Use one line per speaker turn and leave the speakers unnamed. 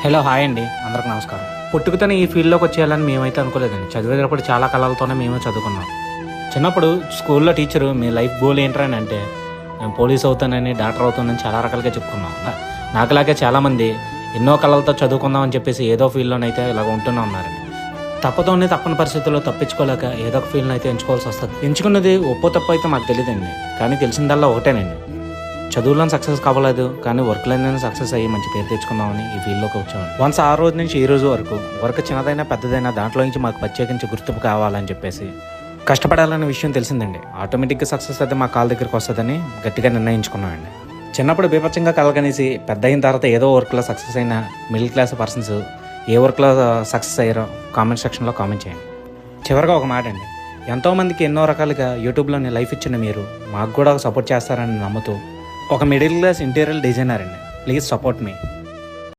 Hello hi అండి, అందరికి నమస్కారం. పుట్టుకతోనే ఈ ఫీల్డ్లోకి వచ్చేయాలని మేమైతే అనుకోలేదండి. చదివేటప్పుడు చాలా కళలతోనే మేము చదువుకున్నాం. చిన్నప్పుడు స్కూల్లో టీచరు మీ లైఫ్ గోల్ ఏంటని అంటే నేను పోలీస్ అవుతానని, డాక్టర్ అవుతానని చాలా రకాలుగా చెప్పుకున్నాం. నాకులాగే చాలామంది ఎన్నో కళలతో చదువుకుందామని చెప్పేసి ఏదో ఫీల్డ్లోనైతే ఇలాగ ఉంటూనే ఉన్నారండి. తప్పని పరిస్థితుల్లో తప్పించుకోలేక ఏదో ఒక ఫీల్డ్ని అయితే ఎంచుకోవాల్సి వస్తుంది. ఎంచుకున్నది ఒప్పో తప్పు అయితే మాకు తెలియదండి, కానీ తెలిసిందల్లా ఒకటేనండి, చదువులో సక్సెస్ కావలేదు కానీ వర్క్లోనే సక్సెస్ అయ్యి మంచి పేరు తెచ్చుకుందామని ఈ ఫీల్డ్లోకి వచ్చాము. వన్స్ ఆ రోజు నుంచి ఈ రోజు వరకు వర్క్ చిన్నదైనా పెద్దదైనా దాంట్లో నుంచి మాకు ప్రత్యేకించి గుర్తింపు కావాలని చెప్పేసి కష్టపడాలనే విషయం తెలిసిందండి. ఆటోమేటిక్గా సక్సెస్ అయితే మా కాళ్ళ దగ్గరికి వస్తుందని గట్టిగా నిర్ణయించుకున్నామండి. చిన్నప్పుడు బీభత్సంగా కలగనేసి పెద్ద అయిన తర్వాత ఏదో వర్క్లో సక్సెస్ అయిన మిడిల్ క్లాస్ పర్సన్స్ ఏ వర్క్లో సక్సెస్ అయ్యారో కామెంట్ సెక్షన్లో కామెంట్ చేయండి. చివరిగా ఒక మాట అండి, ఎంతోమందికి ఎన్నో రకాలుగా యూట్యూబ్లోని లైఫ్ ఇచ్చిన మీరు మాకు కూడా సపోర్ట్ చేస్తారని నమ్ముతూ ఒక మిడిల్ క్లాస్ ఇంటీరియర్ డిజైనర్ అండి, ప్లీజ్ సపోర్ట్ మీ.